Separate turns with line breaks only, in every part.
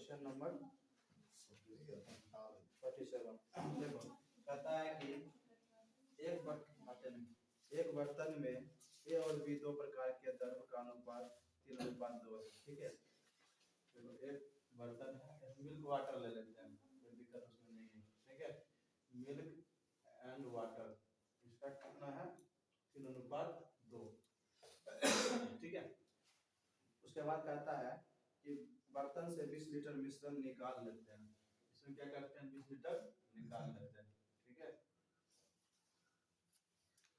Question number 47। देखो कहता है कि एक बर्तन में ए और बी दो प्रकार के द्रव का अनुपात 3:2 है। ठीक है, देखो एक बर्तन है, मिल्क वाटर ले लेते हैं, कोई दिक्कत उसमें नहीं है। ठीक है, मिल्क एंड वाटर, इसका कितना है 3:2। ठीक है, उसके बाद कहता है कि बर्तन से 20 लीटर मिश्रण निकाल लेते हैं। इसमें क्या करते हैं, 20 लीटर निकाल लेते हैं। ठीक है,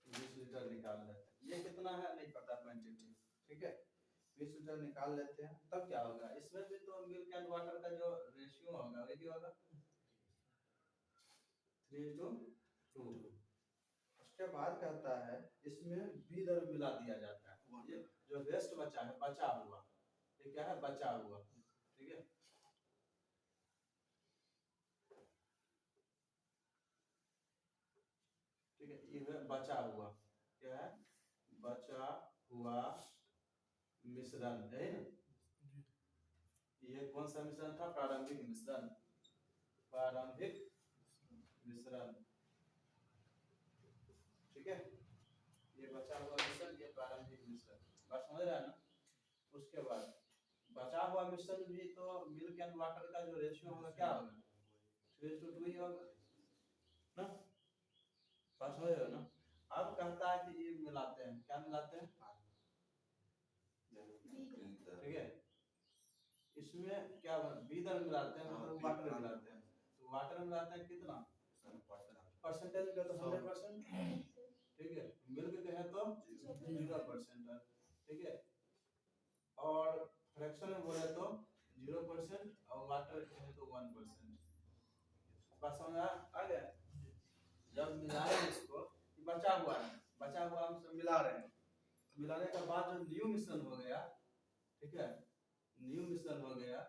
20 लीटर निकाल लेते हैं। ये कितना है नहीं पता क्वांटिटी। ठीक है, 20 लीटर निकाल लेते हैं, तब क्या होगा, इसमें भी तो मिल्क एंड वाटर का जो रेशियो होगा वही होगा 3:2। उसके बाद कहता है इसमें बी दर मिला दिया जाता है। ये जो वेस्ट बचा है, बचा हुआ, ये क्या है, बचा हुआ। ठीक है, ठीक है, ये बचा हुआ क्या है, बचा हुआ मिश्रण है ना। ये कौन सा मिश्रण था, प्रारंभिक मिश्रण, प्रारंभिक मिश्रण। ठीक है, ये बचा हुआ मिश्रण, ये प्रारंभिक मिश्रण, बात समझ रहा है ना। उसके बाद बचा हुआ मिश्रण भी तो मिल्क एंड वाटर का जो रेशियो होगा क्या होगा, 3:2 ही होगा ना, बात समझ रहे हो ना। अब कहता है कि ये मिलाते हैं, क्या मिलाते हैं, ठीक है, इसमें क्या बीदर मिलाते हैं, मतलब वाटर मिलाते हैं। तो वाटर मिलाते हैं कितना परसेंटेज का, तो 100%। ठीक है, मिल्क का है तो 0% है। ठीक है, और फ्रैक्शन में बोले तो 0% और वाटर है तो 1%। बात समझ आ गया। जब मिलाए इसको, बचा हुआ है, बचा हुआ हम सब मिला रहे हैं, मिलाने के बाद जो न्यू मिश्रण हो गया, ठीक है, न्यू मिश्रण हो गया,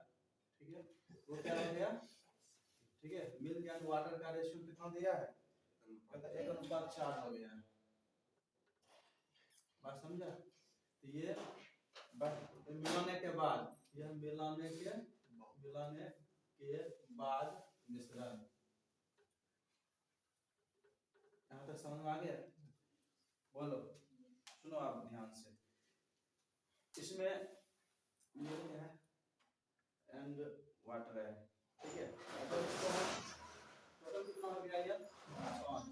ठीक है, वो क्या हो गया, ठीक है, मिल्क एंड वाटर का रेशियो कितना दिया है, कहता है 1:4 हो गया है। बात समझा। तो ये मिलाने के बाद, यह मिलाने के बाद मिश्रण, यहाँ तक समझ में आ गया। बोलो, सुनो आप ध्यान से। इसमें मिल्क है एंड वाटर है। ठीक है, टोटल कितना हो गया ये 5,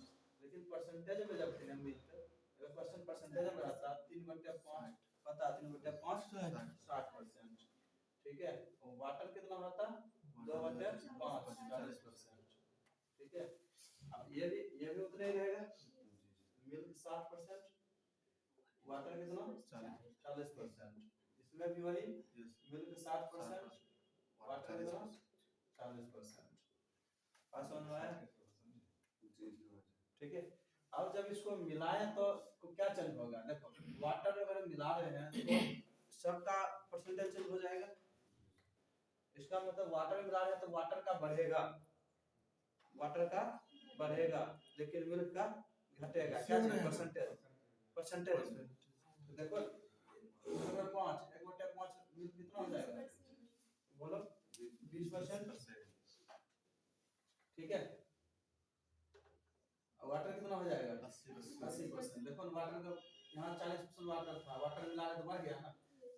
लेकिन परसेंटेज में जब थे मिल्क, अगर परसेंटेज में रहता 3/5, पता 3/5 60%। ठीक है, और वाटर कितना होता 2/5 40%। ठीक है, अब ये भी उतना ही रहेगा, मिल्क 60%, वाटर कितना 40%। इसमें भी वही, मिल्क 60%, वाटर कितना 40%। समझ में आया। ठीक है, अब जब इसको मिलाएं तो क्या चेंज होगा, देखो वाटर अगर मिला रहे हैं तो सबका परसेंटेज चेंज हो जाएगा। इसका मतलब वाटर मिला रहे हैं तो वाटर का बढ़ेगा, लेकिन मिल्क का घटेगा। क्या चीज, परसेंटेज। तो देखो 5 1/5 मिल्क कितना हो जाएगा, बोलो 20%। ठीक है, वाटर कितना हो जाएगा 80%। देखो वाटर का यहाँ 40% वाटर था, वाटर मिला रहे तो बढ़ गया ना।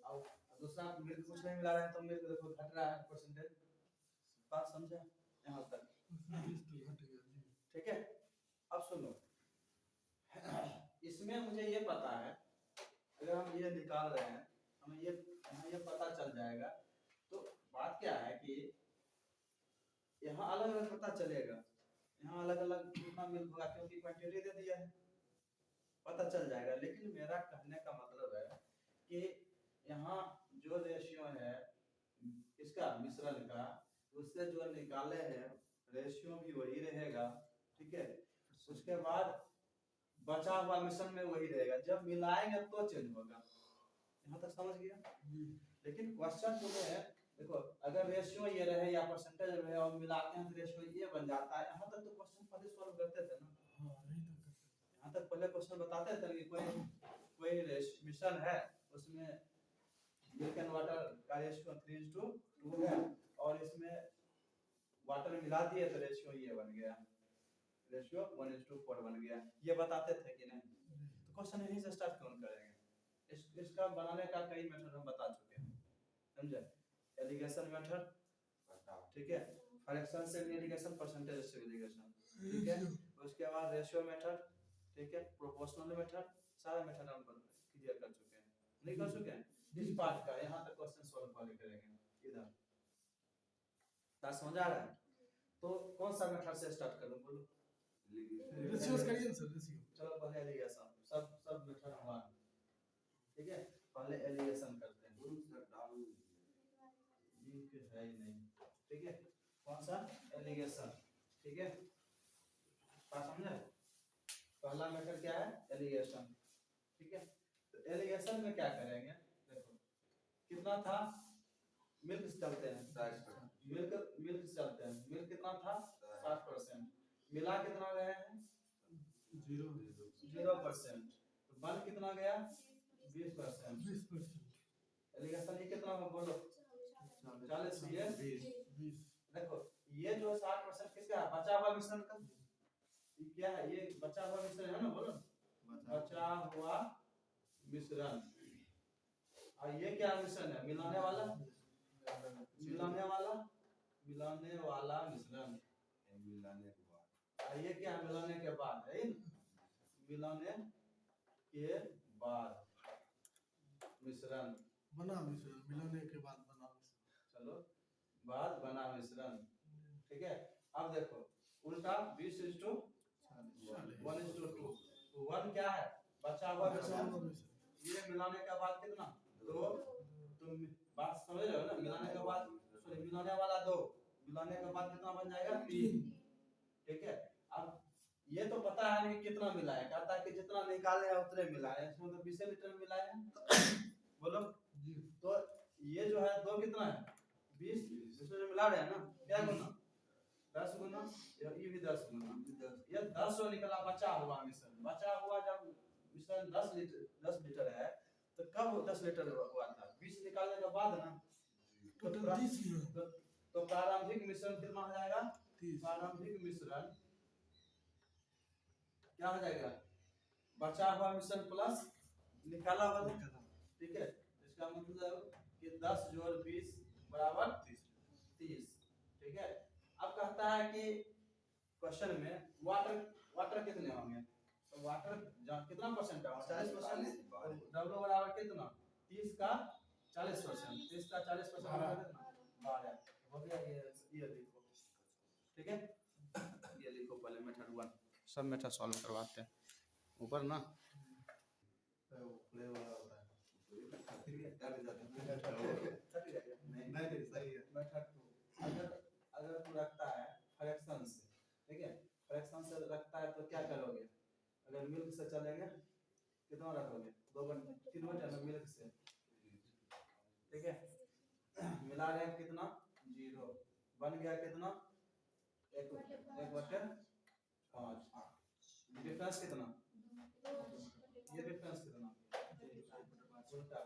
और दूसरा मिल्क कुछ नहीं मिला रहे हैं तो मिल्क देखो घट रहा है परसेंटेज। बात समझे यहाँ तक। ठीक है, अब सुनो, इसमें मुझे ये पता है, अगर हम ये निकाल रहे हैं, हमें ये पता चल जाएगा। तो बात क्या है कि यहाँ अलग अलग पता चलेगा, यहाँ अलग अलग कितना मिल्क होगा, क्योंकि क्वांटिटी दे दिया है, पता चल जाएगा। लेकिन मेरा कहने का मतलब है कि यहाँ जो रेशियो है इसका मिश्रण का, उससे जो निकाले हैं रेशियो भी वही रहेगा। ठीक है, उसके बाद बचा हुआ मिश्रण में वही रहेगा, जब मिलाएंगे तो चेंज होगा। यहाँ तक समझ गया। लेकिन क्वेश्चन जो है, देखो अगर रेशियो ये रहे या परसेंटेज रहे और मिलाते हैं तो रेशियो ये बन जाता है। यहाँ तक तो क्वेश्चन पहले सॉल्व करते थे ना, यहाँ तक पहले क्वेश्चन बताते थे कि कोई मिश्रण है, उसमें मिल्क एंड वाटर का रेशियो 3:2 है और इसमें वाटर मिला दिए तो रेशियो ये बन गया, रेशियो 1:4 बन गया। ये बताते थे कि नहीं? तो क्वेश्चन यहीं से स्टार्ट क्यों करेंगे? इसका बनाने का कई मेथड हम बता चुके हैं, समझे? एलिगेशन मेथड, ठीक है, फ्रैक्शन से एलिगेशन, परसेंटेज से एलिगेशन, ठीक है। उसके बाद रेशियो मेथड, ठीक है, प्रोपोर्शनल मेथड, सारा मेथड हम क्लियर कर चुके हैं। नहीं कर चुके हैं इस पार्ट का, यहाँ तक क्वेश्चन सॉल्व वाले करेंगे। इधर क्या समझ आ रहा है? तो कौन सा मेथड से स्टार्ट करूं, बोलो?
रेशियोस करिए ना सर, रेशियो।
चलो पहले एलिगेशन, सब मेथड हमारा, ठीक है। पहले एलिगेशन करते हैं, ये है ही नहीं, ठीक है। कौन सा? एलिगेशन, ठीक है। बात समझे? पहला मेथड क्या है? एलिगेशन, ठीक है। तो एलिगेशन में क्या करेंगे, देखो कितना था, मिल्क चलते हैं, मिल्क चलते हैं, मिल्क कितना था 60%, मिला कितना गए हैं 0%, तो बन कितना गया 20%। एलिगेशन ये कितना हो, बोलो? 40, ये 20। देखो ये जो 60% किसका है? बचा हुआ मिश्रण का। ये क्या है? ये बचा हुआ मिश्रण है ना, बोलो? बचा हुआ मिश्रण। और ये क्या मिश्रण है? मिलाने वाला, मिलाने वाला, मिलाने वाला मिश्रण। ये क्या है? मिलाने के बाद है, मिलाने के बाद मिश्रण,
बना मिश्रण, मिलाने के बाद बना मिश्रण।
चलो बाद बना मिश्रण, ठीक है। अब देखो उल्टा 20:1:2, 1 क्या है? बचा हुआ मिश्रण। ये मिलाने के बाद कितना? 2। तुम बात समझ रहे हो ना? मिलाने के बाद, सॉरी, मिलाने वाला 2, मिलाने के बाद कितना बन जाएगा 3, ठीक है। अब ये तो पता है नहीं कितना मिला है, कहता है कि जितना निकाले हैं उतने मिला है, इसमें तो 20 लीटर मिला है, बोलो जी। तो ये जो है 2 कितना है 20, इसमें जो मिला रहे हैं ना, क्या गुना 10 गुना, ये भी 10 गुना, ये 10 जो निकला बचा हुआ मिश्रण। बचा हुआ जब मिश्रण 10 लीटर है तो कब 10 लीटर हुआ था? 20 निकालने के बाद ना,
टोटल 30।
तो प्रारंभिक मिश्रण कितना हो जाएगा? प्रारंभिक मिश्रण क्या हो जाएगा? बचा हुआ मिश्रण प्लस निकाला वाला, ठीक है। इसका मतलब कि 10 जोड़ 20 बराबर 30, ठीक है। अब कहता है कि क्वेश्चन में वाटर कितने होंगे, तो वाटर कितना परसेंट है? 40%। डब्ल्यू बराबर कितना? 30 का 40%, 30 का 40% कितना? 12 हो गया। ये लिखो, ठीक है। ये लिखो पहले मेथड 1, सब मेथड सॉल्व करवाते हैं ऊपर ना, अगर तू रखता है फ्रैक्शन से, ठीक है, फ्रैक्शन से रखता है तो क्या करोगे? अगर मिल्क से चलेंगे कितना रखोगे? 3 बटे मिल्क से, ठीक है। मिला रहे हैं कितना? 0, बन गया कितना? 1/5। डिफरेंस कितना? ये डिफरेंस कितना? उल्टा,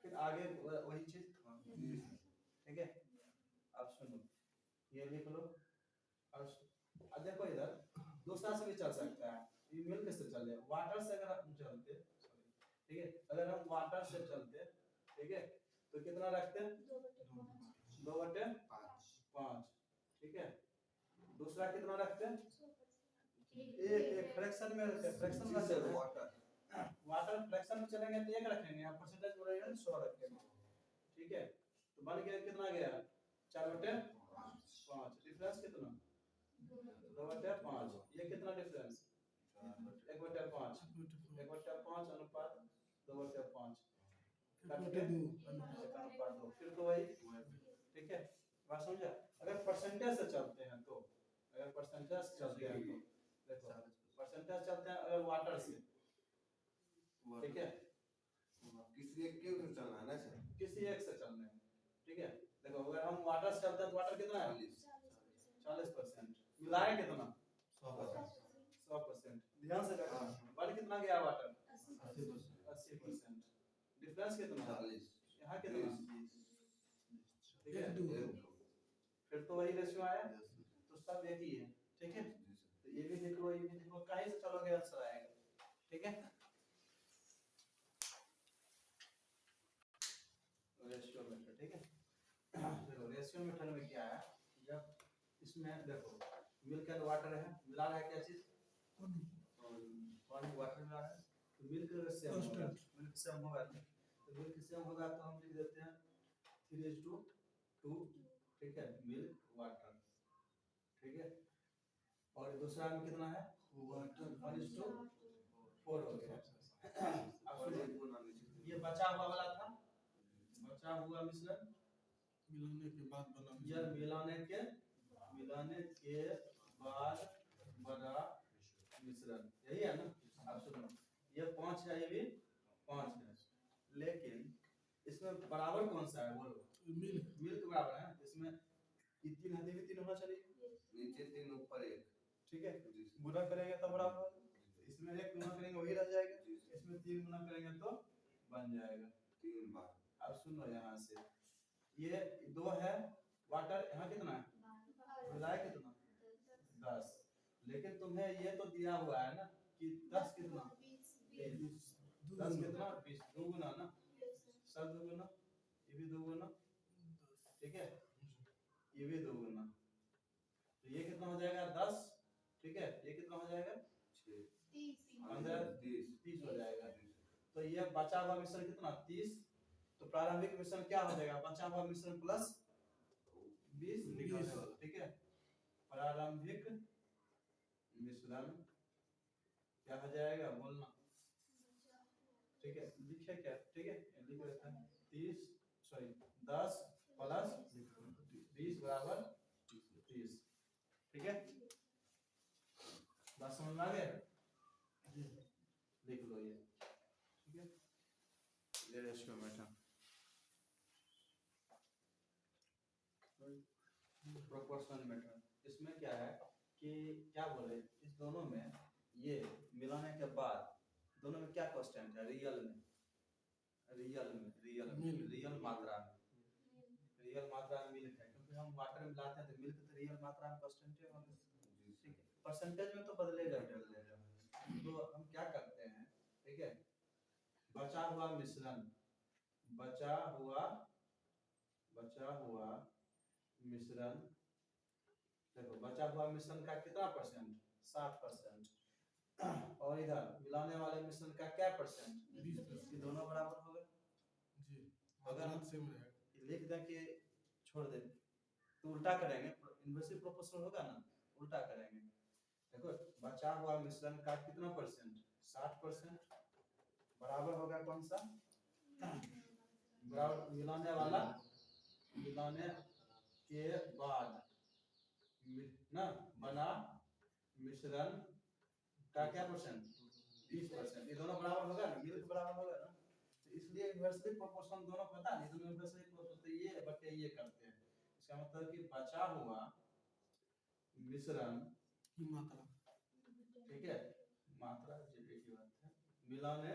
फिर आगे वही चीज, ठीक है। अब सुनो, ये लिख लो। अब देखो इधर दूसरा से भी चल सकता है, ये मिल्क से चले, वाटर से अगर हम चलते, ठीक है, अगर हम वाटर से चलते, ठीक है, तो कितना रखते हैं? 2/5, ठीक है। दूसरा कितना रखते हैं? एक फ्रैक्शन में रखते हैं, फ्रैक्शन में चलते हैं, वाटर फ्रैक्शन में चलेंगे तो 1 रखेंगे, यहाँ परसेंटेज बोलेंगे 100 रखेंगे, ठीक है। तो बन गया कितना गया? 4/5। डिफरेंस कितना? 2/5। ये कितना डिफरेंस? 1/5, 1/5 अनुपात 2/5, काट के 1/2, फिर तो वही, ठीक है। बात समझा? अगर परसेंटेज से चलते हैं तो, अगर परसेंटेज से चलते हैं तो देखो, परसेंटेज चलते हैं अगर वाटर से, ठीक है,
किसी एक के से चलना है ना सर,
किसी एक से चलना है, ठीक है। देखो अगर हम वाटर से चलते हैं तो वाटर कितना है? 40%, मिलाए कितना? 100%। ध्यान से देखना, बन कितना गया वाटर? 80%। डिफरेंस कितना?
40।
यहाँ कितना, ठीक है,
एक दो
फिर तो वही रेशियो आया,
Yes, sir.
तो सब एक ही है, ठीक है।
जी, sir.
तो ये भी लिख लो, ये भी लिख लो, कहीं से चलोगे आंसर आएगा, ठीक है। रेशियो मेथड, ठीक है। देखो रेशियो मेथड में क्या है, जब इसमें देखो मिल्क एंड वाटर है, मिला रहा है क्या चीज, पानी वाटर मिला रहा है, तो मिल्क सेम होगा, मिल्क सेम होगा, तो मिल्क सेम होगा तो हम लिख देते हैं 3:2, ठीक है, मिल्क वाटर, ठीक है। और दूसरा में कितना है, वाटर 1:4 हो गया। अब
और
सुनो,
एक गुना नीचे.
ये बचा हुआ वाला था, बचा हुआ मिश्रण,
मिलाने के बाद बना
यह
मिश्रण।
मिलाने के बाद बना मिश्रण, यही है ना। अब सुनो, ये 5 है, ये भी 5 है, लेकिन इसमें बराबर कौन सा है बोलो,
मिल्क
मिल्क बराबर है, इसमें ये 3 है, ये भी 3 होना चाहिए,
नीचे 3 ऊपर 1.
ठीक है।
जी, sir.
गुना करेंगे तो बराबर होगा, इसमें 1 गुना करेंगे वही रह जाएगा,
जी, sir.
इसमें 3 गुना करेंगे तो बन जाएगा।
3 बार.
अब सुनो यहाँ से, ये 2 है वाटर, यहाँ कितना है, मिलाए कितना 10, लेकिन तुम्हें ये तो दिया हुआ है ना कि 10 कितना 20, 10 कितना 20, 2 गुना ना, सब 2 गुना, ये भी 2 गुना, ठीक है, ये भी 2 गुना, तो ये कितना हो जाएगा 10, ठीक है, ये कितना हो जाएगा
6.
15, 30 हो जाएगा। तो ये बचा हुआ मिश्रण कितना 30, तो प्रारंभिक मिश्रण क्या हो जाएगा, बचा हुआ मिश्रण प्लस 20 निकालने वाला, ठीक है। प्रारंभिक मिश्रण क्या हो जाएगा बोलना, ठीक है, लिखे क्या, ठीक है, लिख देते हैं 10 प्लस 20 बराबर 30, ठीक है। बात समझ में आ गया, लिख लो ये, ठीक है, ये रेशियो मेथड। प्रोपोर्शनल मेथड, इसमें क्या है कि क्या बोले, इस दोनों में ये मिलाने के बाद दोनों में क्या कांस्टेंट है, रियल मात्रा में, रियल मात्रा में मिल्क है, क्योंकि हम वाटर में मिलाते हैं तो मिल्क तो रियल मात्रा में कांस्टेंट है, ठीक है, परसेंटेज में तो बदलेगा ही बदलेगा। तो हम क्या करते हैं, ठीक है, बचा हुआ मिश्रण, बचा हुआ मिश्रण, देखो बचा हुआ मिश्रण का कितना परसेंट 60%, और इधर मिलाने वाले मिश्रण का क्या परसेंट
20%।
ये दोनों बराबर हो गए।
जी
अगर
अगर सेम रहेगा
लिख दें कि छोड़ दे तो उल्टा करेंगे, इन्वर्सली प्रोपोर्शनल होगा ना, उल्टा करेंगे। देखो बचा हुआ मिश्रण का कितना परसेंट 60% बराबर होगा कौन सा, बराबर मिलाने वाला, मिलाने के बाद ना बना मिश्रण का क्या परसेंट 20%, ये दोनों बराबर होगा ना, मिल्क बराबर होगा ना, तो इसलिए इन्वर्सली प्रोपोर्शनल दोनों पता नहीं, दोनों इन्वर्सली प्रोपोर्शनल, तो ये बटे ये करते हैं, इसका मतलब कि बचा हुआ मिश्रण
की मात्रा,
ठीक है, मात्रा एक ही बात है, मिलाने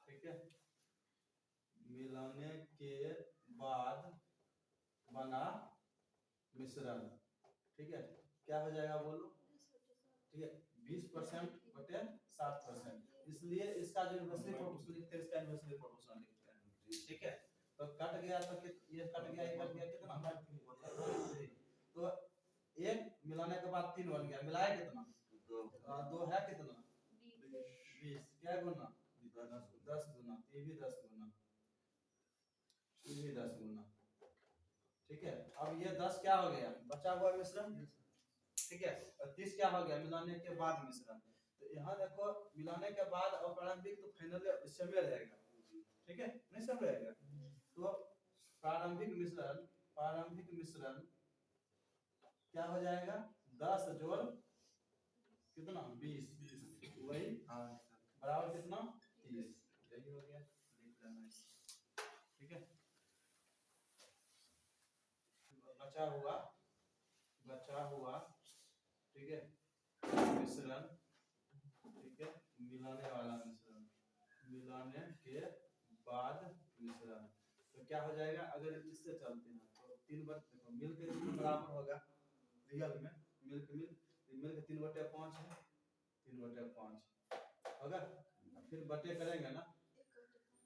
ठीक है, मिलाने के बाद बना मिश्रण, ठीक है, क्या हो जाएगा बोलो, ठीक है, 20% बटे 60%, इसलिए इसका जो इन्वर्सली प्रोपोर्शनल लिखते हैं, इसका इन्वर्सली प्रोपोर्शनल लिखते हैं, ठीक है। तो कट गया तो ये कट गया, ये कट गया, कितना, तो एक मिलाने के बाद 3 बन गया, मिलाया कितना 2 है कितना 20, क्या गुना 10 गुना, ये भी 10 गुना, ये भी 10 गुना, ठीक है। अब ये 10 क्या हो गया बचा हुआ मिश्रण, ठीक है, और 30 क्या हो गया मिलाने के बाद मिश्रण। तो यहाँ देखो मिलाने के बाद और प्रारंभिक तो फाइनल इससे मिल जाएगा, ठीक है, नहीं सब रहेगा। तो प्रारंभिक मिश्रण क्या हो जाएगा 10 जोड़ कितना 20, वही बराबर कितना 30, यही हो गया, लिख लेना इसे, ठीक है। बचा हुआ ठीक है मिश्रण, ठीक है, मिलाने वाला मिश्रण, मिलाने के बाद मिश्रण। तो क्या हो जाएगा, अगर इससे चलते हैं तो 3 देखो मिल के इसमें बराबर होगा रियल में मिल के 3/5 है, 3/5 होगा। फिर बटे करेंगे ना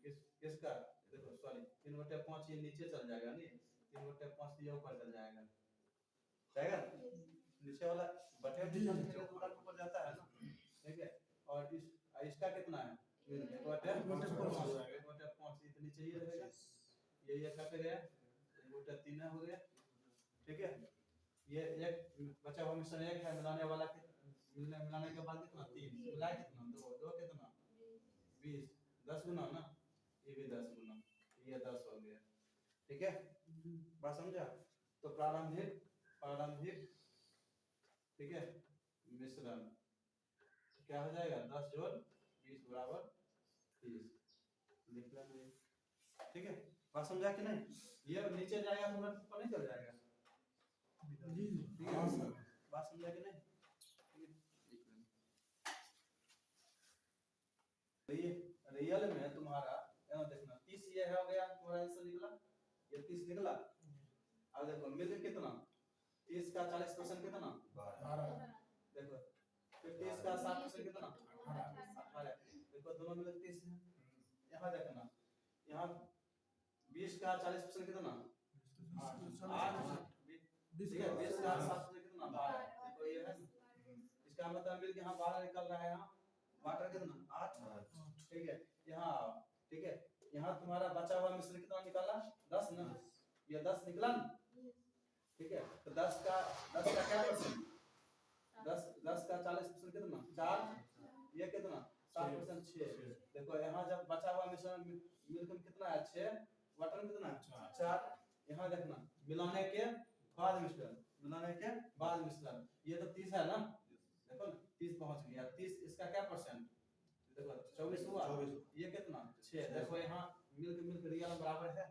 किसका, देखो सॉरी 3/5 ये नीचे चल जाएगा नहीं, 3/5 ये ऊपर चल जाएगा, जाएगा नीचे वाला बटे नीचे ऊपर जाता है ना, ठीक है। और इसका कितना है, 1/5 नीचे ये रहेगा, ये कट गया, 1/3 हो गया, ठीक है। ये एक बचा हुआ मिश्रण एक है, मिलाने वाला मिलाने के बाद कितना 3 मिलाए कितना 2 कितना 20, 10 गुना ना, ये भी 10 गुना, ये 10 हो गया, ठीक है। बात समझा। तो प्रारंभिक ठीक है मिश्रण क्या हो जाएगा, 10 जोड़ 20 बराबर 30 लिख लेना ये, ठीक है। बात समझा कि नहीं, ये नीचे जाएगा तो ऊपर नहीं चल जाएगा,
जी
ठीक है। बात समझा कि नहीं, रियल में तुम्हारा यहाँ देखना 30 ये हो गया तुम्हारा आंसर निकला, ये 30 निकला। अब देखो मिल कितना 30 का 40% कितना
12
देखो, फिर 30 का 60% कितना 18, देखो दोनों मिलकर 30 है। यहाँ देखना, यहाँ 20 का 40% कितना 8, ठीक है, 20 का 60% कितना 12, देखो ये है, इसका मतलब मिल के यहाँ 12 निकल रहा है, यहाँ वाटर कितना 8, ठीक है। यहाँ ठीक है, यहाँ तुम्हारा बचा हुआ मिश्रण कितना निकाला 10 ना, ये 10 निकला ना, ठीक है। तो 10 का क्या परसेंट, 10 का 40% कितना 4, ये कितना 7% 6, देखो यहाँ जब बचा हुआ मिश्रण मिलकर कितना है 6, वाटर में कितना 4, यहाँ देखना मिलाने के बाद मिश्रण, ये तो 30 है ना, देखो ना 30 पहुंच गया, 30 इसका क्या परसेंट, देखो 24 हुआ, ये कितना 6, देखो यहाँ मिल रियल बराबर है,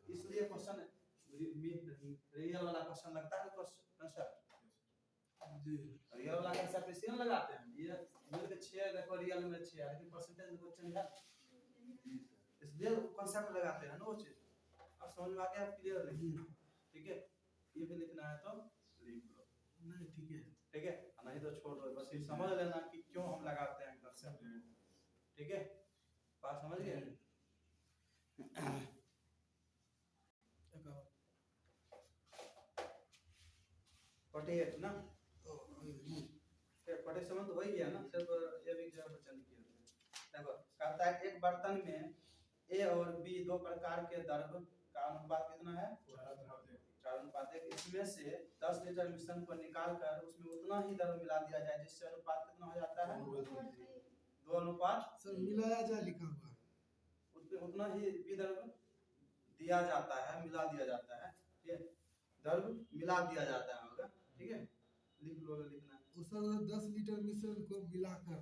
इसलिए क्वेश्चन रियल वाला क्वेश्चन लगता है कंसेप्ट
जी
रियल वाला कंसेप्ट इसलिए लगाते हैं, ये मिल के 6 देखो रियल में 6 है, लेकिन परसेंटेज में चेंज है, इसलिए कंसेप्ट लगाते हैं ना वो चीज। अब समझ में आ गया, क्लियर नहीं, ठीक है। ये भी लिखना है तो लिख लो,
नहीं ठीक है,
ठीक है, नहीं तो छोड़ दो, बस ये समझ लेना कि क्यों हम लगाते हैं कंसेप्ट, ठीक है। बात समझ गए। 48 ना, 47 तो हो ही गया ना, सिर्फ ये भी जरा बचन किया। देखो कहता है एक बर्तन में ए और बी दो प्रकार के द्रव का अनुपात कितना है 4:1, इसमें से 10 लीटर मिश्रण को निकाल कर उसमें उतना ही द्रव मिला दिया जाए जिससे अनुपात कितना हो जाता है 2:1।
सर मिलाया जाए लिखा हुआ है,
उसमें उतना ही भी द्रव दिया जाता है, मिला दिया जाता है, ठीक है, द्रव मिला दिया जाता है होगा, ठीक है। लिख लो, लिखना है
वो सर 10 लीटर मिश्रण को मिलाकर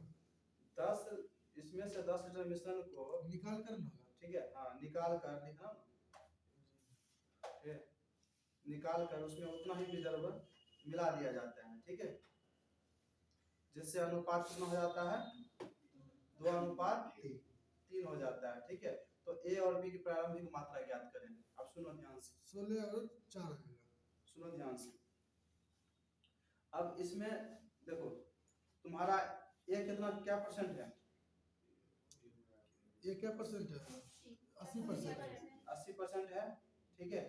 10, इसमें से 10 लीटर मिश्रण को
निकाल कर ना,
ठीक है, हाँ निकाल कर लिखना, ठीक है, निकाल कर उसमें उतना ही द्रव मिला दिया जाता है, ठीक है, जिससे अनुपात कितना हो जाता है 2:3 हो जाता है, ठीक है। तो ए और बी की प्रारंभिक मात्रा ज्ञात करें। अब सुनो ध्यान से,
16 और 4 आएगा,
सुनो ध्यान से। अब इसमें देखो तुम्हारा ए कितना क्या परसेंट है,
ये क्या परसेंट है 80% है,
80% है, ठीक है।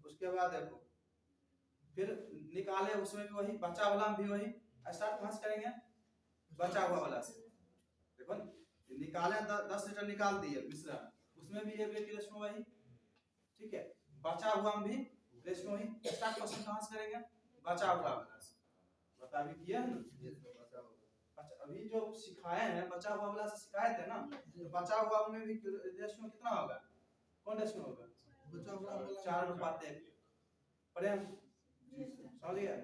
उसके बाद देखो फिर निकाले उसमें भी वही, बचा वाला भी वही, स्टार्ट कहाँ से करेंगे बचा हुआ वाला से, देखो ना निकाले 10 लीटर निकाल दिए मिश्रण, उसमें भी ये रेशियो वही, ठीक है, बचा हुआ में भी रेशियो वही, स्टार्ट क्वेश्चन कहाँ से करेंगे बचा हुआ वाला से, बता भी किया है ना। अच्छा अभी जो सिखाए हैं बचा हुआ वाला से सिखाए थे ना, तो बचा हुआ में भी रेशियो कितना होगा, कौन रेशियो होगा
बचा हुआ वाला
4:1, प्रेम समझ गया,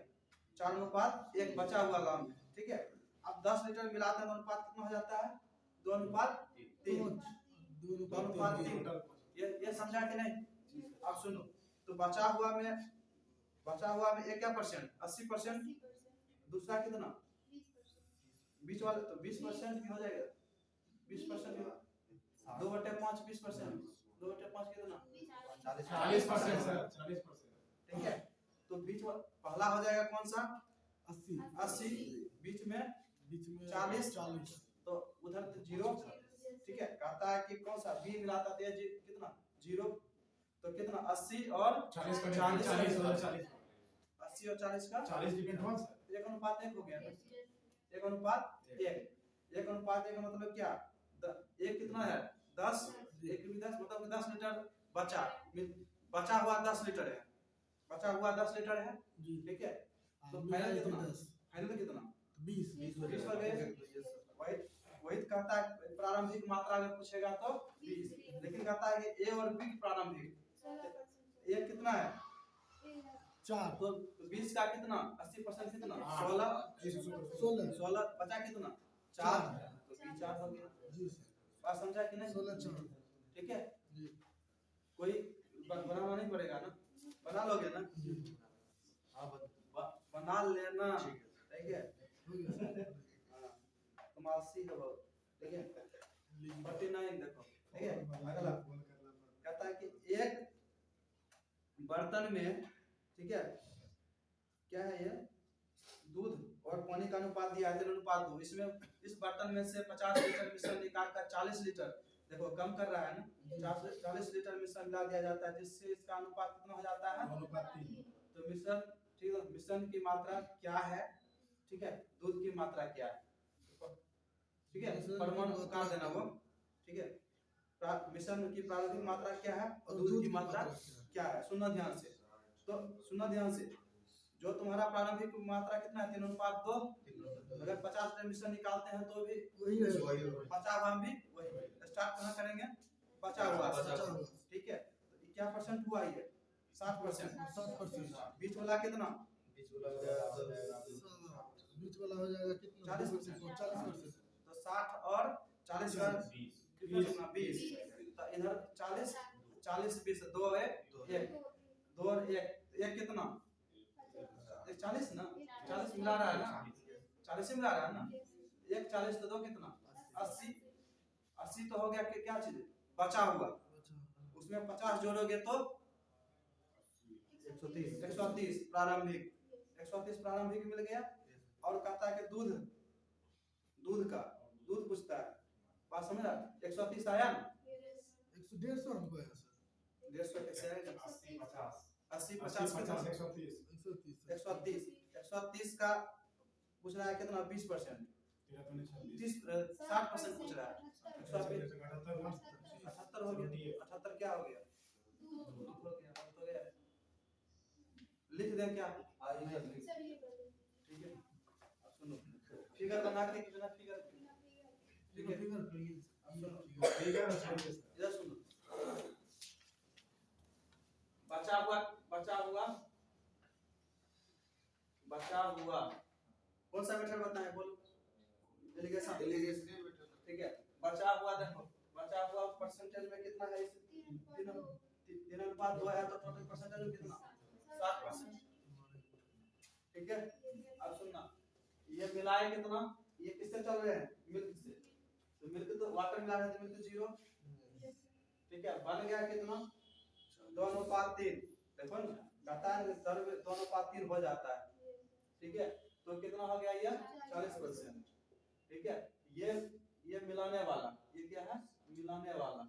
4:1 बचा हुआ गांव में, ठीक है। अब 10 लीटर मिलाते हैं तो अनुपात कितना हो जाता है 2:3, 2:3, ये समझा कि नहीं। अब सुनो, तो बचा हुआ में एक क्या परसेंट 80%, दूसरा कितना 20 वाला, तो 20% भी हो जाएगा, 20% 2/5 20%, 2/5 कितना
40% सर, 40%।
ठीक है। तो बीच पहला हो जाएगा कौन सा
80
80, बीच में
40
तो उधर तो 0, ठीक है। कहता है कि कौन सा बी मिलाता है कितना 0, तो कितना 80 और
40 का
40
40 और 40
80 और 40 का
40 डिफरेंट हुआ सर।
1:1 हो गया ना, 1:1, 1:1 का मतलब क्या, एक कितना है 10, 1 भी 10 मतलब कि 10 लीटर बचा हुआ 10 लीटर है, बचा हुआ 10 लीटर है,
जी।
ठीक है। तो
मिला
फाइनल
है
कितना,
10
फाइनल कितना
20
20 हो गए। वही कहता है प्रारंभिक मात्रा अगर पूछेगा तो 20, लेकिन कहता है कि ए और बी की प्रारंभिक, ए कितना है
4
तो 20 का कितना 80% कितना 16, 16 बचा कितना 4, तो बी 4 हो गया।
जी सर
बात समझा कि नहीं
16 4
ठीक है।
जी
कोई बनाना नहीं पड़ेगा ना, बना लोगे ना,
जी
बना लेना, ठीक है।
हो गया सर
हाँ, तुम आलसी हो बहुत, ठीक है। 49 देखो, ठीक है। अगला कहता है कि एक बर्तन में, ठीक है, क्या है ये दूध और पानी का अनुपात दिया है 3:2, इसमें इस बर्तन में से 50 लीटर मिश्रण निकाल कर 40 लीटर, देखो कम कर रहा है ना, 40 लीटर मिश्रण मिला दिया जाता है, जिससे इसका अनुपात कितना हो जाता है, तो मिश्रण, ठीक है, मिश्रण की मात्रा क्या है, ठीक है, दूध की मात्रा क्या है, ठीक है, परमाणु काट देना वो, ठीक है। मिश्रण की प्रारंभिक मात्रा क्या है और दूध की मात्रा क्या है, सुनना ध्यान से, तो सुनना ध्यान से, जो तुम्हारा प्रारंभिक मात्रा कितना है 3:2, अगर 50 लीटर मिश्रण निकालते हैं तो भी
वही है
बचा हुआ भी वही, स्टार्ट कहाँ करेंगे बचा हुआ, ठीक है। तो क्या परसेंट हुआ ये 60%,
60%
बीच वाला कितना
बीच वाला हो जाएगा कितना
40%,
40%
तो 60 और 40 का कितना 20, तो इधर 40 40 20 2 1 2 और 1 कितना 40 ना, 40 मिला रहा है ना, 40 मिला रहा है ना, 1 40 तो 2 कितना 80, 80 तो हो गया कि क्या चीज बचा हुआ, उसमें 50 जोड़ोगे तो 130 प्रारंभिक, 130 प्रारंभिक मिल गया। और कहता है कि दूध पूछता है, बात समझ रहा, 130 आया ना,
150 हमको है सर
150 कैसे आएगा 80 50
130
130 का पूछ रहा है कितना 20%, 60% पूछ रहा है, 78 हो गया, 78 क्या हो गया, हो गया, लिख दें क्या, ठीक है। अब सुनो, फिगर बना के कितना फिगर, ठीक है,
फिगर प्लीज
इधर सुनो, बचा हुआ कौन सा मेथड बताना है बोलो, डेलीगेशन, ठीक है। बचा हुआ देखो, बचा हुआ परसेंटेज में कितना है, इस 3:2 है तो टोटल परसेंटेज में कितना 60%, ठीक है। अब सुनना, ये मिलाए कितना, ये किससे चल रहे हैं मिल्क से, तो मिल्क तो वाटर मिला रहे थे, मिल्क 0, ठीक है, बन गया कितना 2:3, देखो ना कहता है 2:3 हो जाता है, ठीक है। तो कितना हो गया ये 40%, ठीक है। ये मिलाने वाला, ये क्या है मिलाने वाला,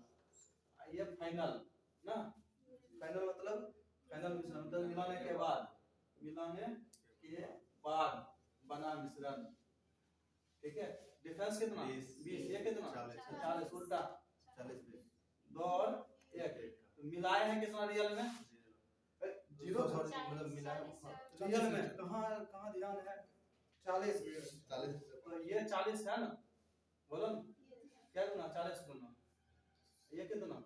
ये फाइनल ना, फाइनल मतलब फाइनल मिश्रण मतलब मिलाने के बाद बना मिश्रण, ठीक है। डिफरेंस कितना 20, ये कितना 40, उल्टा 2 और 1, तो मिलाए हैं कितना रियल में 0, रियल में कहाँ ध्यान है 40, तो ये 40 है ना, बोलो ना क्या गुना 40 गुना ये कितना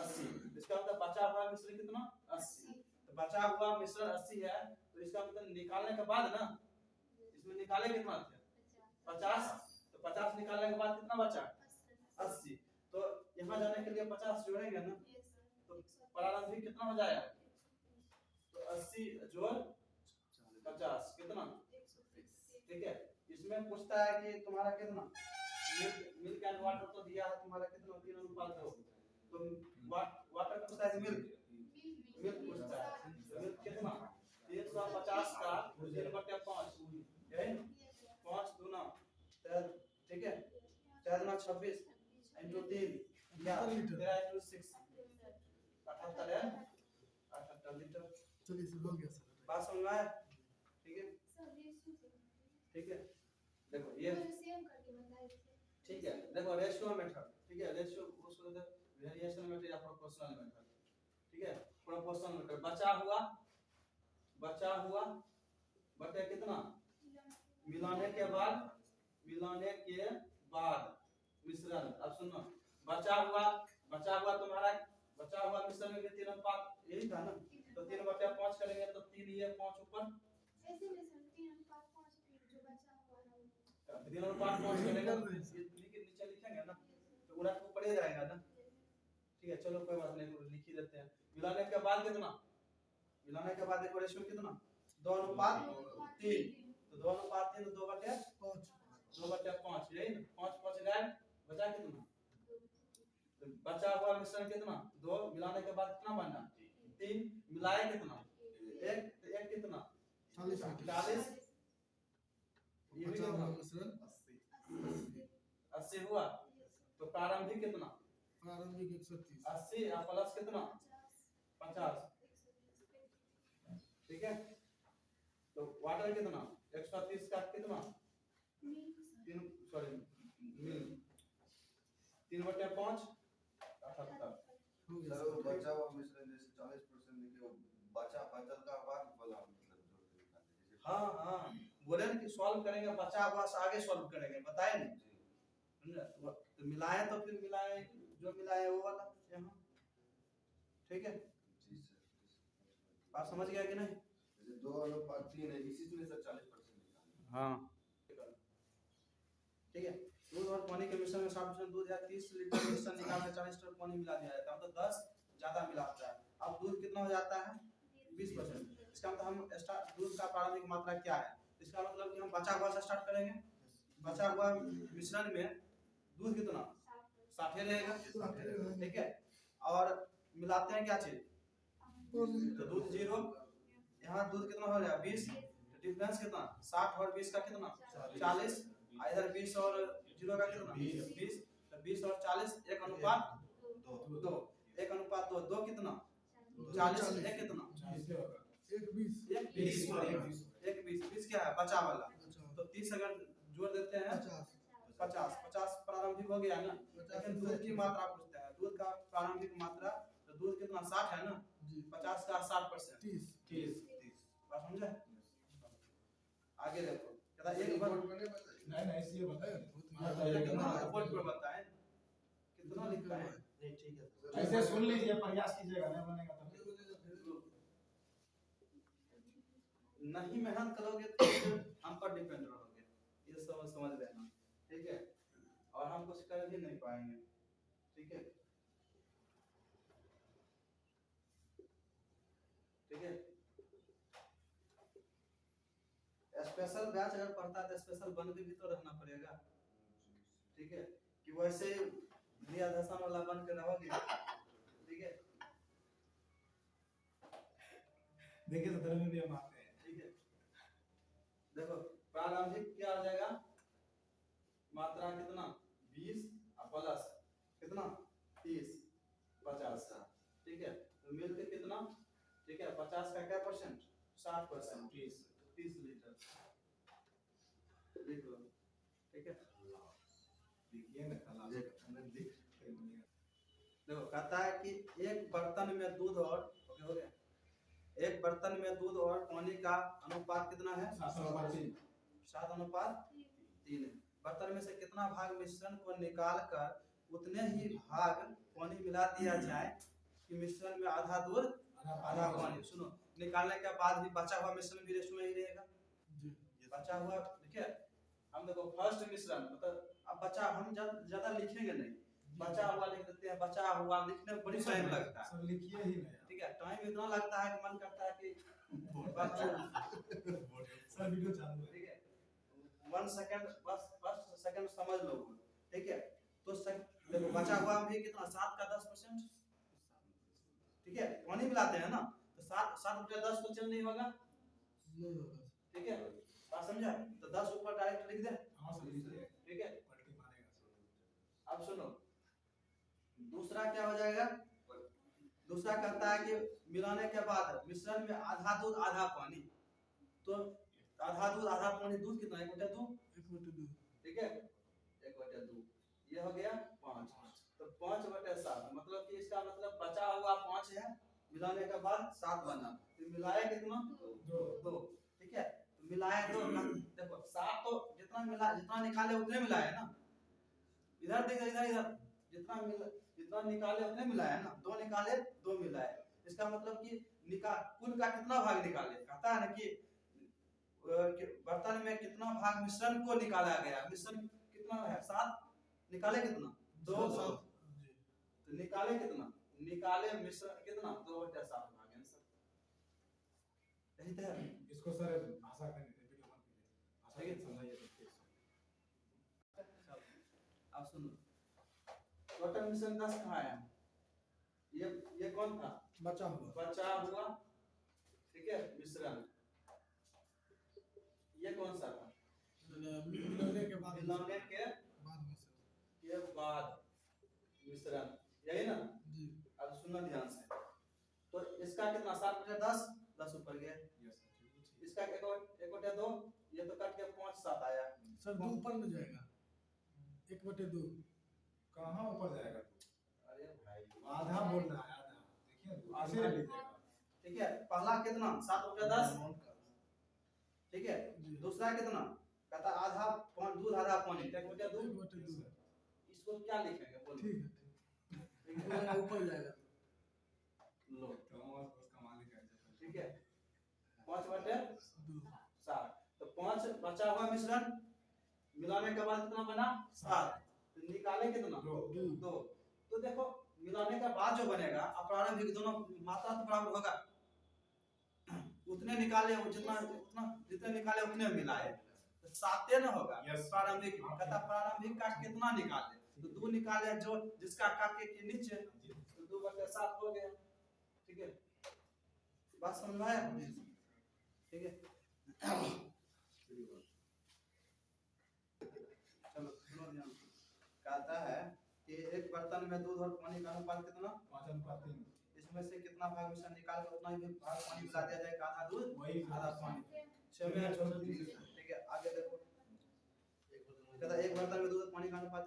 80, इसका मतलब बचा हुआ मिश्रण कितना 80, तो बचा हुआ मिश्रण 80 है, तो इसका मतलब निकालने के बाद ना, इसमें निकाले कितना थे 50, तो 50 निकालने के बाद कितना बचा 80, तो यहाँ जाने के लिए 50 जोड़ेंगे ना, तो प्रारंभिक कितना हो जाएगा, तो 80 जोड़ 50 कितना, ठीक है। इसमें पूछता है कि तुम्हारा कितना मिल्क एंड वाटर तो दिया है तुम्हारा कितना 3:2 तो वाटर पूछता है मिल्क पूछता है तो मिल्क कितना 350 का 3/5 है 5 दूना ठीक है 4 दूना 26 into 3 क्या 13 into 6 78 है 78 लीटर
चलिए सर हो गया सर
बात समझ में आया ठीक है देखो ये ठीक है देखो रेशियो मेथड ठीक है रेशियो उसको वेरिएशन मेथड या प्रोपोर्शनल मेथड ठीक है प्रोपोर्शनल मेथड बचा हुआ बटे कितना मिलाने के बाद मिश्रण अब सुनो बचा हुआ तुम्हारा बचा हुआ मिश्रण में 3:5 यही था ना तो 3/5 करेंगे तो 3 ये 5 ऊपर 3:5 करेंगे नीचे लिखेंगे ना तो उड़ा के ऊपर ही जाएगा ना ठीक है चलो कोई बात नहीं लिख ही देते हैं मिलाने के बाद देखो रेशियो कितना 2:3 तो 2:3 तो 2/5 यही ना 5 गए बचा कितना तो बचा हुआ मिश्रण कितना 2 मिलाने के बाद कितना बनना 3 मिलाए कितना 1 तो 1 कितना
40
ये भी
बचा हुआ
कितना
मिश्रण
80 हुआ तो प्रारंभिक कितना
प्रारंभिक 130
80 और प्लस कितना 50 ठीक है तो वाटर कितना 130 का कितना 3/5 78
हो गया
सर वो बचा हुआ मिश्रण जैसे 40% लिखे बचा बचल का बाद वाला मतलब जो निकाले जैसे
हाँ बोले ना कि सॉल्व करेंगे बचा हुआ से आगे सॉल्व करेंगे बताए नहीं समझे तो मिलाए तो फिर मिलाए जो मिलाए वो वाला यहाँ ठीक है
जी सर
बात समझ गया कि नहीं
जैसे 2:3 है इसी में सर 40% निकाले
हाँ ठीक है दूध और पानी के मिश्रण में 60% दूध या 30 लीटर मिश्रण निकालने 40 लीटर पानी मिला दिया जाता है मतलब 10 ज्यादा मिलाता है अब दूध कितना हो जाता है 20% इसका मतलब हम दूध का प्रारंभिक मात्रा क्या है इसका मतलब कि हम बचा हुआ से स्टार्ट करेंगे बचा हुआ मिश्रण में दूध कितना 60 रहेगा ठीक है और मिलाते हैं क्या चीज तो दूध 0 यहाँ दूध कितना हो रहा है 20 डिफरेंस कितना 60 और 20 का कितना 40 इधर 20 और 0 का कितना 20 तो 20 और 40 1:2 1:2 कितना 40 1 कितना
120
20 क्या है बचा वाला तो 30 अगर जोड़ देते हैं 50 प्रारंभिक हो गया ना लेकिन दूध की मात्रा पूछता है दूध का प्रारंभिक मात्रा तो दूध कितना 60 है ना 50 का 60% 30 बात समझे आगे देखो कहता एक बार
नहीं इसलिए बताया
कितना बोर्ड पर बताएं कितना लिखा है
नहीं ठीक है
ऐसे सुन लीजिए प्रयास कीजिएगा नहीं बनेगा तो
नहीं मेहनत करोगे तो फिर हम पर डिपेंड रहोगे ये समझ लेना ठीक है और हम कुछ कर भी नहीं पाएंगे ठीक है स्पेशल बैच अगर पढ़ता है तो स्पेशल बन के भी तो रहना पड़ेगा ठीक है कि वैसे लिया दर्शन वाला बन के रहोगे ठीक है
देखिए तो धर्म में हम आते हैं
ठीक है देखो प्रारंभिक क्या हो जाएगा मात्रा कितना 20 प्लस कितना 30 50 ठीक है तो मिल के कितना ठीक है 50 का क्या परसेंट 60% 30 लीटर लिख लो ठीक है
देखिए ना कल
देखो कहता है कि एक बर्तन में दूध और ओके हो गया एक बर्तन में दूध और पानी का अनुपात कितना है 7:3 बर्तन में से कितना भाग मिश्रण को निकाल कर उतने ही भाग पानी मिला दिया जाए कि मिश्रण में आधा दूध आधा पानी सुनो निकालने के बाद भी बचा हुआ मिश्रण भी रेशो में ही रहेगा बचा हुआ देखिए हम देखो फर्स्ट मिश्रण मतलब अब बचा हम ज्यादा लिखेंगे नहीं बचा हुआ लिख देते हैं बचा हुआ लिखने में बड़ी टाइम लगता है
सर लिखिए ही नहीं
ठीक है टाइम इतना लगता है कि मन करता है कि
सर वीडियो चालू है
ठीक है 1 सेकंड बस फर्स्ट सेकंड समझ लो ठीक है। तो देखो बचा हुआ भी कितना 7 का 10%, ठीक है, पानी मिलाते हैं ना, तो 7 बटे 10 तो चल नहीं होगा,
नहीं होगा।
ठीक है, बात समझा। तो 10 ऊपर डायरेक्ट लिख दे,
हाँ सर लीजिए
ठीक है।
पलटी मारेगा
अब सुनो, दूसरा क्या हो जाएगा, दूसरा कहता है कि मिलाने के बाद मिश्रण में आधा दूध आधा पानी, तो आधा दूध आधा पानी, दूध कितना, 1/2,
1/2।
ठीक है, 1/2, ये हो गया 5, तो 5/7, मतलब कि इसका मतलब बचा हुआ 5 है, मिलाने के बाद 7 बना, तो मिलाया कितना, 2, ठीक है। तो मिलाया 2, देखो 7 तो जितना मिला, जितना निकाले उतने मिलाया ना, इधर देखो, इधर जितना निकाले उतने मिलाया ना, 2 निकाले 2 मिलाए, इसका मतलब कि कुल का कितना भाग निकाले, कहता है ना कि बर्तन में कितना भाग मिश्रण को निकाला गया, मिश्रण कितना है 7, निकाले कितना 2, तो निकाले कितना, निकाले मिश्रण कितना 2/7 भाग, आंसर यही तो है।
इसको सर भाषा का नहीं वीडियो बन कीजिए, भाषा
ठीक है।
के समझाइए तो ठीक से।
अब सुनो, टोटल मिश्रण 10 कहाँ है, ये कौन था,
बचा हुआ।
बचा हुआ, ठीक है, मिश्रण, ये कौन सा था,
मिलाने के बाद
मिलाने के बाद मिश्रण, यही ना।
जी।
अब सुनना ध्यान से, तो इसका कितना 7/10, 10 ऊपर गया,
यस सर
इसका 1/2, ये तो कट के 5 7 आया,
सर 2 ऊपर में जाएगा, 1/2।
कहाँ ऊपर जाएगा तू,
अरे भाई
आधा बोल रहा है, आधा देखिए
आधा
ऐसे लीजिएगा,
ठीक है, पहला कितना 7/10, ठीक है,
जी।
दूसरा कितना कहता आधा दूध आधा पानी, 1/2,
1/2।
इसको क्या लिखेंगे बोलो,
ठीक है, ऊपर जाएगा।
लो,
तो उसका मालिक है
ठीक है, 5/7,
2।
तो 5 बचा हुआ मिश्रण मिलाने के बाद कितना बना 7, तो निकाले कितना 2, तो देखो मिलाने के बाद जो बनेगा अपरारंभिक दोनों मात्रा तो बराबर होगा, उतने निकाले जितने निकाले उतने मिलाए, तो 7 न होगा।
Yes.
प्रारंभिक कहता प्रारंभिक का कितना निकाले, तो 2 निकाले, जो जिसका काके के नीचे, तो 2/7 हो गया, ठीक है, बात समझ में आया, ठीक है। चलो सुनो ध्यान से। कहता है कि एक बर्तन में दूध और पानी का अनुपात कितना,
5/3,
इसमें से कितना भाग मिश्रण निकाल कर उतना ही भाग पानी मिला दिया जाएगा, आधा दूध
वही
आधा पानी, ठीक है। आगे देखो, कहता एक बर्तन में दूध और पानी का अनुपात है,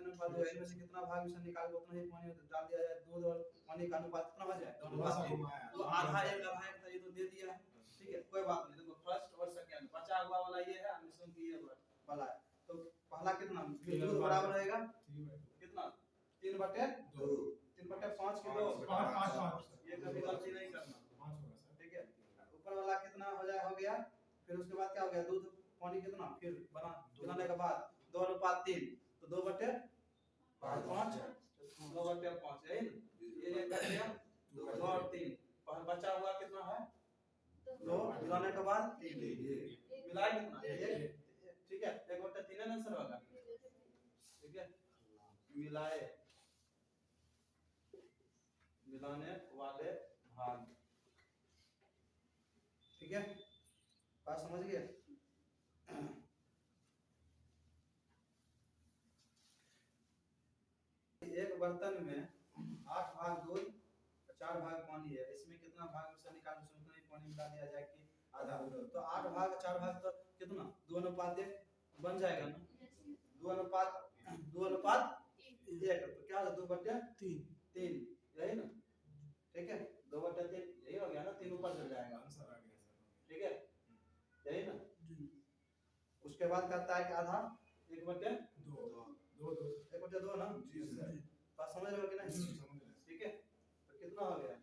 इनमें से कितना भाग मिश्रण निकाल कर उतना ही पानी डाल दिया जाए, दूध और पानी का अनुपात कितना हो जाए, दोनों का तो आधा एक तो ये तो दे दिया है, ठीक है, कोई बात नहीं। देखो फर्स्ट और सेकंड बचा हुआ वाला ये है, मिश्रण की ये वाला है, तो पहला कितना दूध बराबर रहेगा कितना 3/2, 3/5 के 2,
5
ये कभी गलती नहीं करना,
5 होगा सर,
ठीक है। ऊपर वाला कितना हो गया, फिर उसके बाद क्या हो गया, दूध पानी कितना, फिर मिलाने के बाद 2:3, तो 2/5, 2/5 यही ना, ये कट गया 2 और 3, बचा हुआ कितना है 2, मिलाने के बाद 3, मिलाए कितना 1, ठीक है, 1/3 आंसर होगा, ठीक है। मिलाने वाले भाग, ठीक है, बात समझ गए। एक बर्तन में 8 भाग दूध 4 भाग पानी है, इसमें कितना भाग मिश्रण निकाल उसमें उतना ही पानी मिला दिया जाए कि आधा, तो 8 भाग 4 भाग तो कितना 2:1 बन जाएगा ना, 2:1, तो क्या होगा 2/3, यही ना, ठीक है, 2/3 यही हो गया ना, 3 ऊपर चल जाएगा,
आंसर आ गया सर,
ठीक है, यही ना। उसके बाद कहता है कि आधा 1/2 ना,
जी सर,
बात समझ रहे हो कि नहीं,
समझ रहे हैं
ठीक है। तो कितना हो गया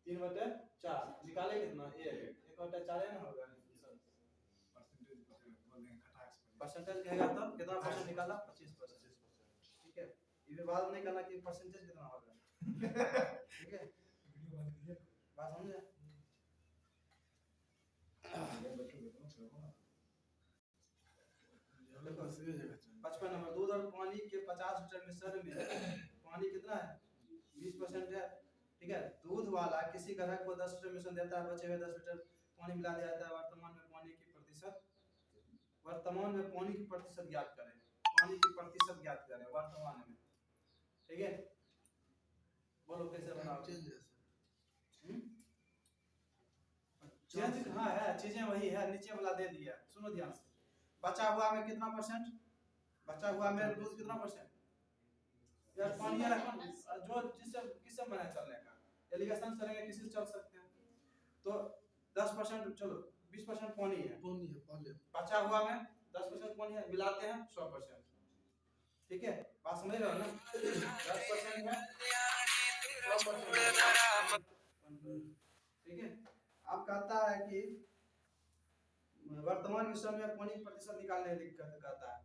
3/4, निकाले कितना 1/4 है ना होगा,
परसेंटेज बोल देंगे खटाक से,
परसेंटेज कहेगा तो कितना परसेंट निकाला 25%, ठीक है। ये भी बात नहीं करना कि परसेंटेज कितना होगा, ठीक है,
वीडियो बंद कीजिए,
बात समझे।
ये बच्चों को तो
देखो 55 नंबर। दूध और पानी के 50 लीटर मिश्रण में पानी कितना है 20% है। ठीक है, दूध वाला किसी ग्राहक को 10 लीटर मिश्रण देता है, बचे हुए 10 लीटर पानी मिला दिया जाता है। वर्तमान में पानी की प्रतिशत ज्ञात करें। पानी की प्रतिशत ज्ञात करें वर्तमान में। ठीक है, बोलो कैसे बनाओ। चेंज कहाँ है, चीजें वही है, नीचे वाला दे दिया। सुनो ध्यान से, बचा हुआ में कितना परसेंट, बचा हुआ में दूध कितना परसेंट यार, पानी है जो जिससे किससे मना चलने का, एलिगेशन करेंगे किसी से चल सकते हैं। तो 10% चलो 20% पानी है,
पहले
बचा हुआ में 10% पानी है, मिलाते हैं 100%। ठीक है, बात समझ रहे हो ना। 10% है 100%। ठीक है, अब कहता है कि वर्तमान मिश्रण में पानी प्रतिशत निकालने दिक्कत कहता है।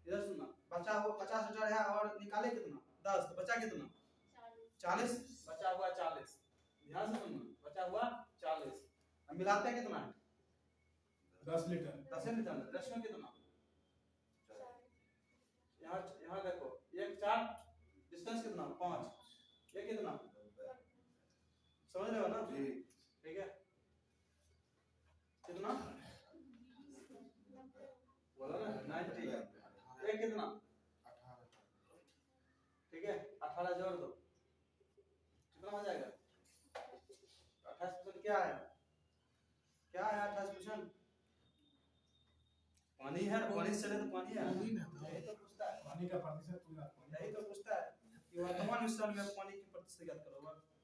इधर सुनना, बचा हुआ 50 लीटर है और निकाले कितना 10, तो बचा कितना 40, बचा हुआ 40। ध्यान से सुनना, बचा हुआ 40, अब मिलाते कितना है
10 लीटर।
10 लीटर। रेशियो कितना, यहाँ देखो 1 4, डिस्टेंस कितना 5, ये कितना, समझ रहे हो ना। ठीक है, कितना बोला ना 90, ये कितना
18।
ठीक है, 18 जोड़ दो कितना हो जाएगा 28%। क्या है, क्या है 28%, पानी है, पानी से तो पानी है, यही तो पूछता है,
पानी का प्रतिशत पूरा पानी।
यही तो पूछता है कि वर्तमान मिश्रण में पानी की प्रतिशत ज्ञात करो।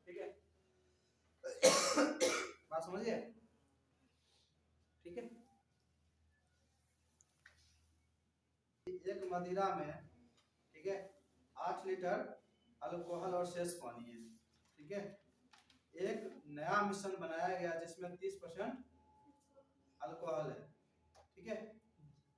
ठीक है, बात समझिए। ठीक है, एक मदिरा में, ठीक है, 8 लीटर अल्कोहल और शेष पानी है। ठीक है, एक नया मिश्रण बनाया गया जिसमें 30% अल्कोहल है। ठीक है,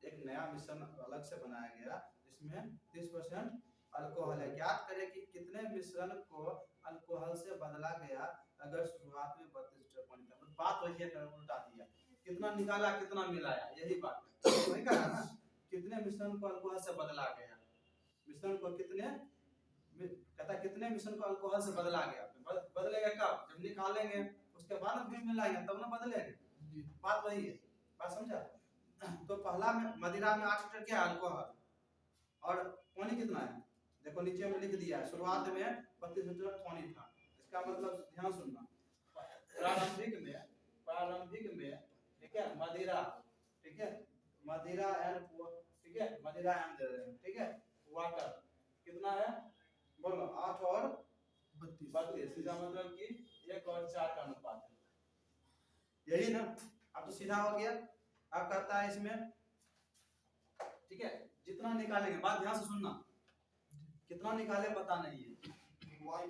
एक नया मिश्रण अलग से बनाया गया जिसमें 30% अल्कोहल है। ज्ञात करें कि कितने मिश्रण को अल्कोहल से बदला गया अगर शुरुआत में 32 लीटर पानी था। बात वही है, उल्टा दिया, कितना निकाला कितना मिलाया, यही बात है। वही कहा ना, कितने मिश्रण को अल्कोहल से बदला गया, मिश्रण को कितने, कहता कितने मिश्रण को अल्कोहल से बदला गया। बदलेगा कब, जब निकालेंगे उसके बाद फिर मिलाएंगे तब ना बदलेंगे। बात वही है, बात समझा। तो पहला में मदिरा में 8 लीटर क्या अल्कोहल और पानी कितना है, देखो नीचे में लिख दिया है, शुरुआत में 32 लीटर पानी था। इसका मतलब ध्यान सुनना, प्रारंभिक में ठीक है मदिरा, ठीक है मदिरा एंड, ठीक है मदिरा एंड दे रहे हैं। ठीक है, वाटर कितना है बोलो 8 और 32, इसका मतलब कि 1 और 4 का अनुपात है, यही ना। अब तो सीधा हो गया। अब कहता है इसमें, ठीक है, जितना निकालेंगे, बात ध्यान से सुनना, कितना निकाले पता नहीं है,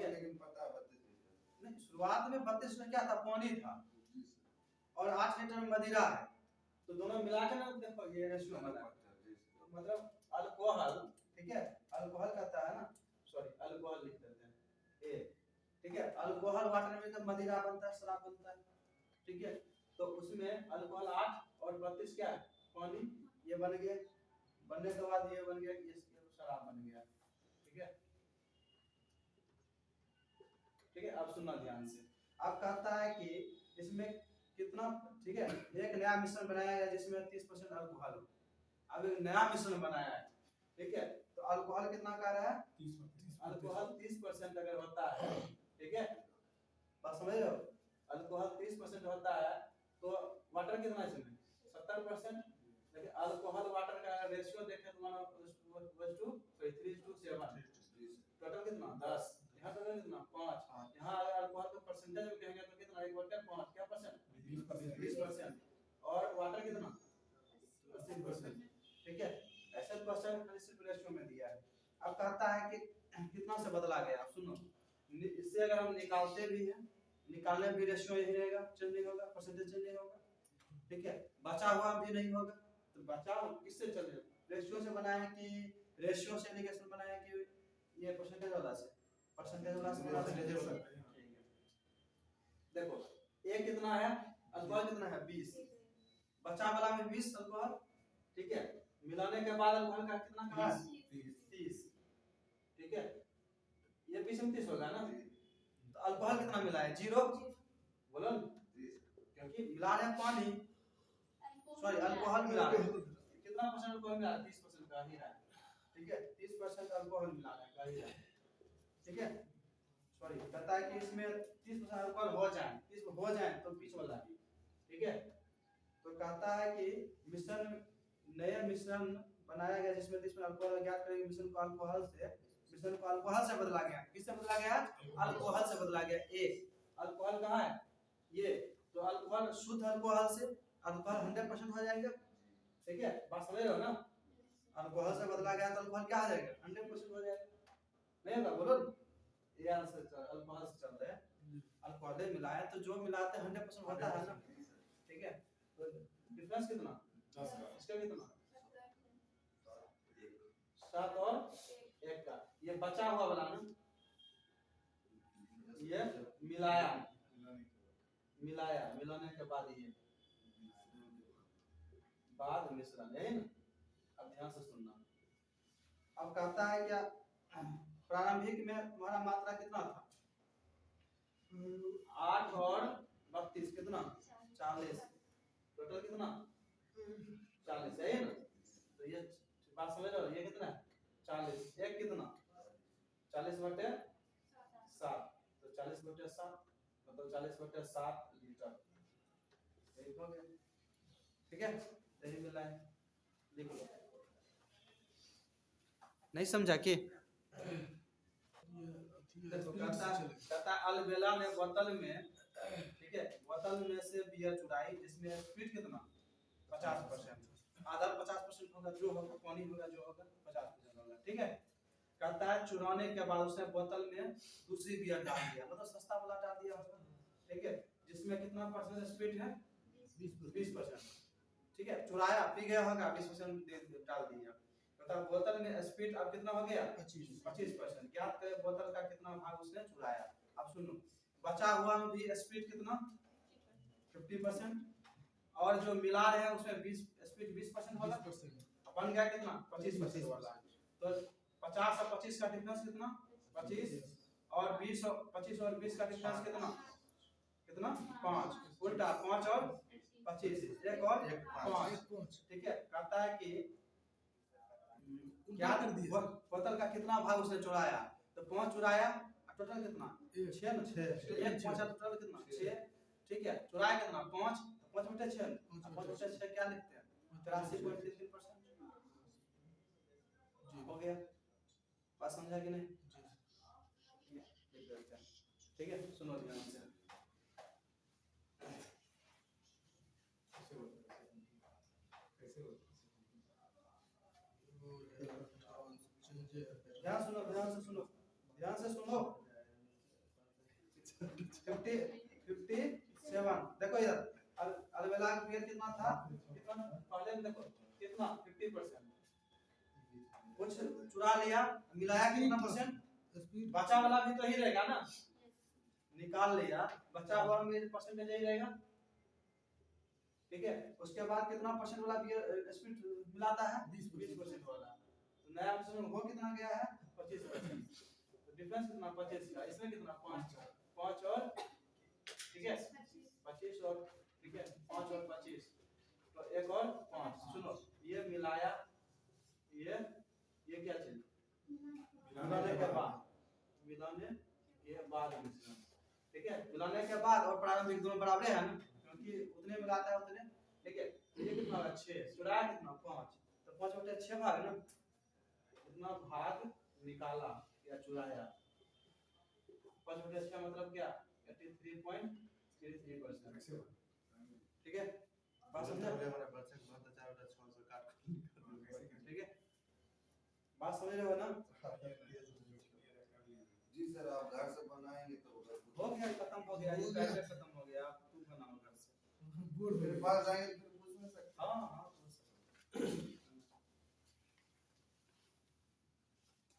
लेकिन पता 32 लीटर
नहीं, शुरुआत में 32 लीटर क्या था, पानी था और 8 लीटर मदिरा है, तो दोनों मिला के ना देखो ये रेशियो मतलब अल्कोहल, ठीक है अल्कोहल कहता है ना, सॉरी अल्कोहल लिख देते हैं ए। ठीक है, अल्कोहल वाटर में जब मदिरा बनता है, शराब बनता है। ठीक है, तो उसमें अल्कोहल 8 और 32 क्या है पानी, ये बन गया, बनने के बाद ये बन गया, ये शराब बन गया। ठीक है, ठीक है, अब सुनना ध्यान से। अब कहता है कि इसमें कितना, ठीक है, एक नया मिश्रण बनाया गया जिसमें 30% अल्कोहल हो। अब एक नया मिश्रण बनाया है, ठीक है, तो अल्कोहल कितना का रहा है
30%।
अल्कोहल 30% अगर होता है, ठीक है बात समझ रहे हो, अल्कोहल 30% होता है तो वाटर कितना इसमें 70%। लेकिन अल्कोहल वाटर का रेशियो देखें तो 3:7, टोटल कितना 10, यहाँ टोटल कितना 5। यहाँ अगर अल्कोहल का परसेंटेज में कहेंगे तो कितना 1/5 क्या परसेंट 20%, और वाटर कितना 80%। ठीक है, ऐसे क्वेश्चन रेशियो में दिया है। अब कहता है कि कितना से बदला गया, आप सुनो, इससे अगर हम निकालते भी हैं, निकालने भी रेशियो यही रहेगा, चेंज नहीं होगा, परसेंटेज चेंज नहीं होगा। ठीक है, बचा हुआ भी नहीं होगा, तो बचा किससे चले, रेशियो से बनाया कि रेशियो से एलिगेशन बनाया कि ये परसेंटेज वाला से, परसेंटेज वाला से परसेंटेज वाला। ठीक है, देखो ए कितना है अल्कोहल कितना है 20, बचा वाला में 20 अल्कोहल, ठीक है मिलाने के बाद अल्कोहल का कितना कहा है?
30
30। ठीक है, ये 20 में 30 होगा ना, तो अल्कोहल कितना मिला है? 0। बोलो ना, क्योंकि मिला रहे हैं पानी, सॉरी अल्कोहल मिला रहे हैं। कितना परसेंट अल्कोहल मिला है? 30% का ही रहा है। ठीक है, 30% अल्कोहल मिला रहा है, का ही रहा है। ठीक है, सॉरी कहता है कि इसमें 30% अल्कोहल हो जाए, 30 हो जाए तो बीच वाला ही। ठीक है, तो कहता है कि मिश्रण, नया मिश्रण बनाया गया जिसमें 30% अल्कोहल ज्ञात करेंगे। मिश्रण को अल्कोहल से बदला गया। किससे बदला गया? अल्कोहल से बदला गया। ए अल्कोहल कहाँ है? ये तो अल्कोहल, शुद्ध अल्कोहल से अल्कोहल 100% हो जाएगा। ठीक है, बात समझ रहे हो ना? अल्कोहल से बदला गया तो अल्कोहल क्या आ जाएगा? 100% हो जाएगा। नहीं होगा? बोलो ये आंसर अल्कोहल से चल रहे हैं, अल्कोहल मिलाया तो जो मिलाते हैं 100% होता है ना। ठीक है, तो डिफरेंस कितना?
10 का
इसका कितना? 7 और 1 का। ये बचा हुआ वाला ना, ये मिलाया, मिलाने के बाद ये बाद मिश्रण है ना। अब ध्यान से सुनना। अब कहता है क्या, प्रारंभिक में तुम्हारा मात्रा कितना था? 8 और 32 कितना? 40। टोटल कितना? 40 है ना। तो ये बात समझ रहे हो? ये कितना है? 40। एक कितना? 40/7। तो 40/7 मतलब 40/7 लीटर। यही हो गया। ठीक है, यही मिला है, लिख लो। नहीं समझा कि? देखो कहता अलबेला ने बोतल में, ठीक है, बोतल में से बियर चुराई जिसमें स्पीड कितना? 50%। आधा 50% होगा, जो होगा पानी होगा, जो होगा 50% होगा। ठीक है, कहता है चुराने के बाद उसने बोतल में दूसरी बियर डाल दिया, मतलब सस्ता वाला डाल दिया होगा। ठीक है, जिसमें कितना परसेंट स्पीड है? 20%। ठीक है, चुराया, पी गया होगा, 20% डाल दिया। मतलब बोतल में स्पीड अब कितना हो गया? 25%। ज्ञात करें बोतल का कितना भाग उसने चुराया। अब सुनो, बचा हुआ में भी स्पीड कितना? 50%। और जो मिला रहे हैं उसमें 20% वाला बन गया कितना? 25% वाला। तो 50 और 25 का डिफरेंस कितना? 25। और 20 और 25 और 20 का डिफरेंस कितना? 5। उल्टा 5 और 25, 1 और 5। ठीक है, कहता है कि क्या कर दिया? बोतल का कितना भाग उसने चुराया? तो 5 चुराया, टोटल कितना? 6 ना। 1 5 टोटल कितना? 6। ठीक है, चुराया कितना? 5। 5/6। 5/6 क्या लिखते हैं? 83.33%। हो गया। बात समझा कि नहीं? ठीक है, सुनो ध्यान से। ध्यान सुनो, ध्यान से सुनो, ध्यान से सुनो। 57। देखो इधर, अलबेला का बियर कितना था? कितना? पहले में देखो कितना? 50%। कुछ चुरा लिया, मिलाया कितना परसेंट? बचा वाला भी तो ही रहेगा ना, निकाल लिया, बचा हुआ में परसेंटेज ही रहेगा। ठीक है, उसके बाद कितना परसेंट वाला बियर स्पीड मिलाता है? 20% वाला। तो नया मिश्रण हो कितना गया है? 25%। तो डिफरेंस कितना? 25 का। इसमें कितना? 5 और, ठीक है, 25 और, ठीक है, 5 और 25, तो 1 और 5। सुनो, ये मिलाया, ये क्या चीज? मिलाने के बाद, मिलाने के बाद मिश्रण। ठीक है, मिलाने के बाद और प्रारंभिक दोनों बराबर है ना, क्योंकि उतने मिलाता है उतने। ठीक है, ये कितना है? 6। चुराया कितना? 5। तो 5/6 भाग ना, इतना भाग निकाला या चुराया। 5/6 मतलब क्या? 83.33%। ठीक है, बात समझा?
हमारा परसेंट बहुत अच्छा होता है, 6 से काट।
ठीक है, बात समझ रहे हो ना?
जी सर, आप घर से बनाएंगे तो
हो गया, खत्म हो गया, ये पहले खत्म हो गया। आप तू बनाओ घर से।
मेरे पास जाएंगे तो पूछ नहीं सकते।
हाँ हाँ।